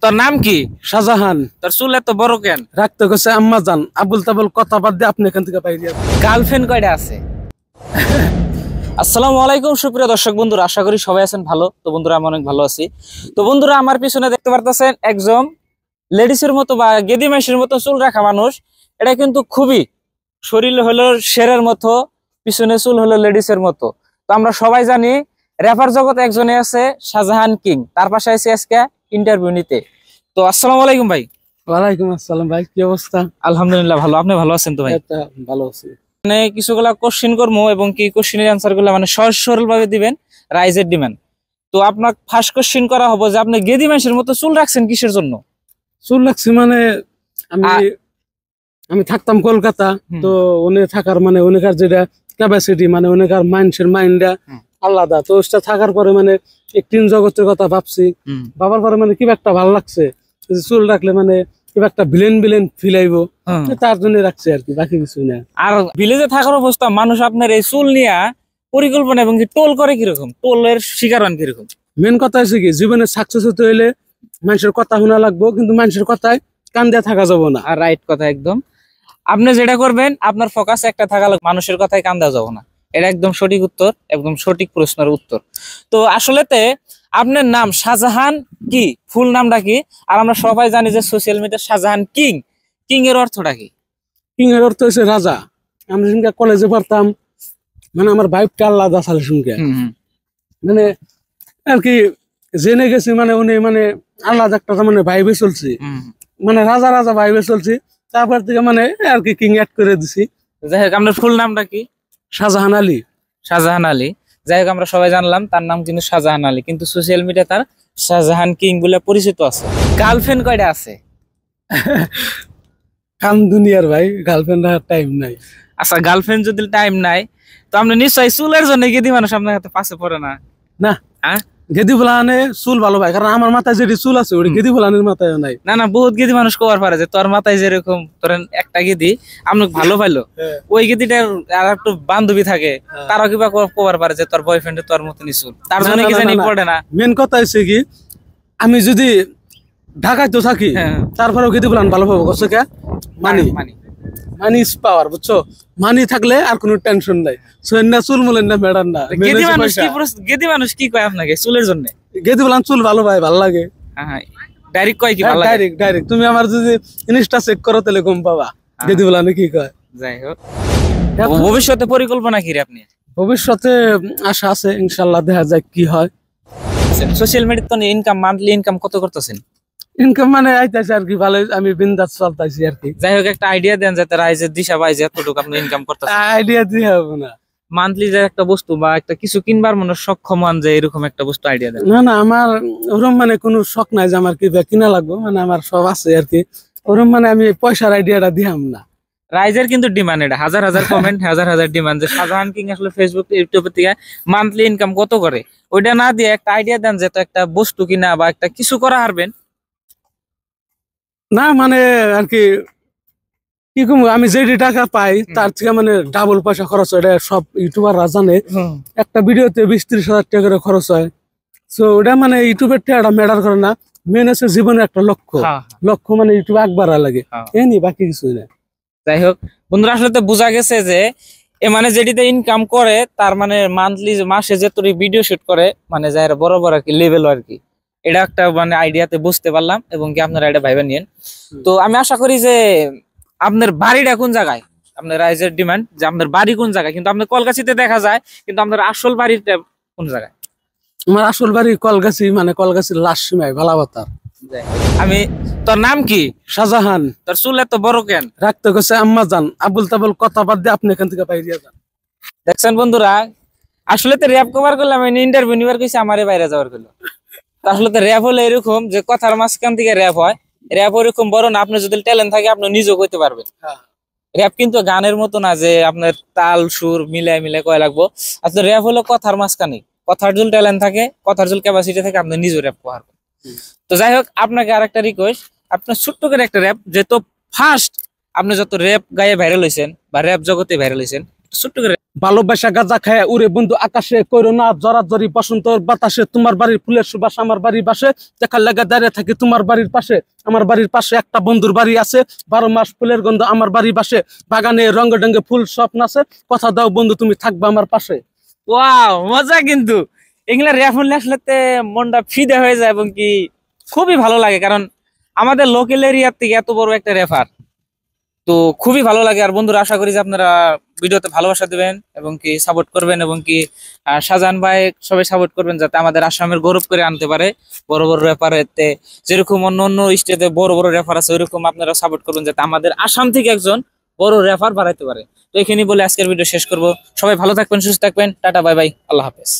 তোর নাম কি? শাহজাহান। তোর চুল এত বড় কেন? রাখতে গেছে আম্মা জান, আবুল তাবুল কথা বাদ দিয়ে আপনি এখান থেকে বাইরে। গার্লফ্রেন্ড কয়টা আছে? আসসালামু আলাইকুম সুপ্রিয় দর্শক বন্ধুরা, আশা করি সবাই আছেন ভালো। তো বন্ধুরা আমি অনেক ভালো আছি। তো বন্ধুরা আমার পিছনে দেখতে পারতেছেন একজন লেডিসের মতো বা গেদি মাইশের মতো চুল রাখা মানুষ। এটা কিন্তু খুবই শরীর হলো শেরের মতো, পিছনে চুল হলো লেডিসের মতো। তো আমরা সবাই জানি র্যাপার জগতে একজনে আছে শাহজাহান কিং, তার পাশে আছে আজকে ইন্টারভিউ নিতে। তো আসসালামু আলাইকুম ভাই। ওয়ালাইকুম আসসালাম ভাই, কি অবস্থা? আলহামদুলিল্লাহ ভালো, আপনি ভালো আছেন তো ভাই? ভালো আছি। মানে কিছুগুলা কোশ্চিন করবো এবং কি কোশ্চিনের অ্যান্সার গুলা মানে সহজ সরল ভাবে দিবেন, রাইজের ডিমান্ড। তো আপনার ফার্স্ট কোশ্চিন করা হবে যে আপনি গেদি মাইশের মতো চুল রাখছেন কিসের জন্য? চুল রাখছি মানে আমি থাকতাম কলকাতা, তো উনি থাকার মানে উনিকার যেটা ক্যাপাসিটি, মানে উনিকার মানুষের মাইন্ডটা আলাদা। তো ওটা থাকার পরে মানে একটিন জগতের কথা ভাবছি, ভাবার পরে মানে কি একটা ভালো লাগছে, চুল রাখলে মানে কি একটা ভিলেন ভিলেন ফিল আইবো, তার জন্য রাখছি আর কি, বাকি কিছু না। আর ভিলেজে থাকার অবস্থা মানুষ আপনার এই চুল নিয়ে পরিকল্পনা এবং কি টোল করে কিরকম, টোলের শিকার হন কিরকম? মেন কথা হচ্ছে কি, জীবনে সাকসেস হতে হইলে মানুষের কথা শোনা লাগবো, কিন্তু মানুষের কথায় কান দিয়ে থাকা যাবো না। আর রাইট কথা একদম। আপনি যেটা করবেন আপনার ফোকাস একটা থাকা লাগবে, মানুষের কথায় কান দেওয়া যাবো না। এটা একদম সঠিক উত্তর, একদম সঠিক প্রশ্নের উত্তর। তো আসলেতে আপনার নাম শাহজাহান কি, ফুল নামটা কি? আর আমরা সবাই জানি যে social media Shahjahan king, king এর অর্থটা কি? কিং এর অর্থ হচ্ছে রাজা। আমরা শুনকে কলেজে পড়তাম, মানে আমার ভাইবটা আলাদা সালে শুনকে, মানে আর কি জেনে গেছি, মানে উনি মানে আলাদা একটা মানে ভাইবে চলছি, মানে রাজা রাজা ভাইবে চলছি। তারপর থেকে মানে আর কি কিং অ্যাড করে দিছি। যাই হোক আপনার ফুল নামটা কি? শাহজাহান আলী। শাহজাহান আলী। যাই হোক আমরা সবাই জানলাম তার নাম কিন্তু শাহজাহান আলী, কিন্তু সোশ্যাল মিডিয়া তার শাহজাহান কিং বলে পরিচিত আছে। গার্লফ্রেন্ড কয়টা আছে? কাম দুনিয়ার ভাই, গার্লফ্রেন্ড টাইম নাই। আচ্ছা গার্লফ্রেন্ড যদি টাইম নাই তো আপনি নিশ্চয়ই চুলের জন্য গেদি মানুষ আপনার হাতে পাশে পড়ে না? না, হ্যাঁ গেদি বলানে চুল ভালো ভাই, কারণ আমার মাথায় যেটি চুল আছে ওটি গেদি বলানের মাথায় নাই। না না, বহুত গেদি মানুষ কবার পারে যে তোর মাথায় যেরকম ধরেন একটা গেদি আপনি ভালো পাইলো, ওই গেদিটার আর একটু বান্ধবী থাকে, তারা কিবা কবার পারে যে তোর বয়ফ্রেন্ড তোর মতনই চুল, তার জন্য কি জানি পড়ে না। মেন কথা হচ্ছে কি, আমি যদি ঢাকায় তো থাকি, তারপরেও গেদি বলান ভালো পাবো কষ্ট কে, মানি মানি ইজ পাওয়ার, বুঝছো? মানি থাকলে আর কোনো টেনশন নাই। সোয়েন্না চুল মুলেন না ম্যাডাম না। গেদি মানুষ কি কয় আপনাকে চুলের জন্য? গেদি বলান চুল ভালো ভাই, ভালো লাগে। ডাইরেক্ট কয় কি? ভালো লাগে ডাইরেক্ট ডাইরেক্ট। তুমি আমার যদি ইনস্টা চেক করো তাহলে গম পাবা গেদি বলানে কি কয়। যাই হোক ভবিষ্যতে পরিকল্পনা কি রে আপনি? ভবিষ্যতে আশা আছে, ইনশাআল্লাহ দেখা যায় কি হয়। সোশ্যাল মিডিয়াতে তো ইনকাম, মান্থলি ইনকাম কত করতেছেন? ইনকাম মানে আইতাছে আর কি, ভালো, আমি বিন্দাস চলতাছি আর কি। যাই হোক একটা আইডিয়া দেন যাতে রাইজের দিশা পাই যে এতটুকু আপনি ইনকাম করতেছেন। আইডিয়া দিয়ে হবে না। মান্থলি যে একটা বস্তু বা একটা কিছু কিনবার মনে সক্ষম হন যে এরকম একটা বস্তু আইডিয়া দেন। না না, আমার ওরম মানে কোনো শখ নাই যে আমার কি কিনা লাগবে, মানে আমার সব আছে আর কি। ওরম মানে আমি পয়সার আইডিয়াটা দিহাম না। রাইজের কিন্তু ডিমান্ড, এটা হাজার হাজার কমেন্ট, হাজার হাজার ডিমান্ড যে শাহজাহান কিং আসলে ফেসবুক ইউটিউব থেকে মান্থলি ইনকাম কত করে, ওইটা না দিয়ে একটা আইডিয়া দেন যে একটা বস্তু কিনা বা একটা কিছু করা হারবেন। না মানে আর কি কি কম, আমি যেটি টাকা পাই তার থেকে মানে ডাবল পয়সা খরচ হয়, এটা সব ইউটিউবাররা জানে। একটা ভিডিওতে 20-30 হাজার টাকা করে খরচ হয়। তো ওটা মানে ইউটিউবের টাকাটা ম্যাটার করে না, মেন হচ্ছে জীবনের একটা লক্ষ্য। লক্ষ্য মানে ইউটিউবে একবার লাগে, এনি বাকি কিছুই না। যাই হোক বন্ধুরা আসলে তো বোঝা গেছে যে এ মানে যেটিতে ইনকাম করে তার মানে মান্থলি মাসে যে তোর ভিডিও শুট করে, মানে যারা বড় বড় আর কি লেভেল আর কি, এটা একটা মানে আইডিয়াতে বুঝতে পারলাম এবং কি আপনারা এটা ভাইবা নিয়েন। তো আমি আশা করি যে আপনার বাড়িটা কোন জায়গায়, আপনার রাইজের ডিমান্ড যে আপনার বাড়ি কোন জায়গায়, কিন্তু আপনার কলকাছিতে দেখা যায়, কিন্তু আপনার আসল বাড়িটা কোন জায়গায়? আমার আসল বাড়ি কলগাছি, মানে কলগাছির লাস্ট সীমায় ভালাবাতার। আমি, তোর নাম কি? শাহজাহান। তোর চুল এত বড় কেন? রাখতে গেছে আম্মা জান, আবুল তাবুল কথা বাদ দিয়ে আপনি এখান থেকে বাইরে যান। দেখছেন বন্ধুরা, আসলে তো র্যাপ কভার করলাম, ইন্টারভিউ নিবার কইছে আমারে বাইরে যাওয়ার করলো। আসলে তো র্যাপ হলো এরকম যে কথার মাঝখান থেকে র্যাপ হয়, র্যাপ ওরকম বড় না, আপনি যদি ট্যালেন্ট থাকে আপনি নিজেও করতে পারবেন। র্যাপ কিন্তু গানের মতো না যে আপনার তাল সুর মিলাই মিলাই কয় লাগবো। আসলে র্যাপ হলো কথার মাঝখানে, কথার জুল ট্যালেন্ট থাকে, কথার জুল ক্যাপাসিটি থাকে, আপনি নিজেও র্যাপ কভার করেন। তো যাই হোক আপনাকে আরেকটা রিকোয়েস্ট, আপনার ছোট্ট করে একটা র্যাপ, যেহেতু ফার্স্ট আপনি যত র্যাপ গায়ে ভাইরাল হয়েছেন বা র্যাপ জগতে ভাইরাল হয়েছেন, ছোট্ট করে ভালোবাসা গাঁজা খায় উড়ে বন্ধু আকাশে, কইরো না জরাজরি বসন্তর বাতাসে, তোমার বাড়ির ফুলের সুবাস আমার বাড়ির বাসে, দেখার লাগা দাঁড়িয়ে থাকি তোমার বাড়ির পাশে। আমার বাড়ির পাশে একটা বন্ধুর বাড়ি আছে, 12 মাস ফুলের গন্ধ আমার বাড়ির বাসে, বাগানে রঙে ডঙ্গে ফুল সব নাচে, কথা দাও বন্ধু তুমি থাকবা আমার পাশে। ওয়াও, মজা কিন্তু। এগুলা র্যাপ শুনলে আসলে মনটা ফিদে হয়ে যায় এবং কি খুবই ভালো লাগে, কারণ আমাদের লোকাল এরিয়ার থেকে এত বড় একটা রেফার, তো খুবই ভালো লাগে। আর বন্ধুরা, আশা করি যে আপনারা ভিডিওতে ভালোবাসা দিবেন এবং কি সাপোর্ট করবেন, এবং কি শাহজাহান ভাই সবাই সাপোর্ট করবেন, যাতে আমাদের আসামের গৌরব করে আনতে পারে। বড় বড় রেফারেতে যেরকম অন্য অন্য স্টেটে বড় বড় রেফার আছে, ওইরকম আপনারা সাপোর্ট করবেন, যাতে আমাদের আসাম থেকে একজন বড় রেফার বাড়াইতে পারে। তো এখানেই বলে আজকের ভিডিও শেষ করব। সবাই ভালো থাকবেন, সুস্থ থাকবেন, টাটা, বাই বাই, আল্লাহ হাফেজ।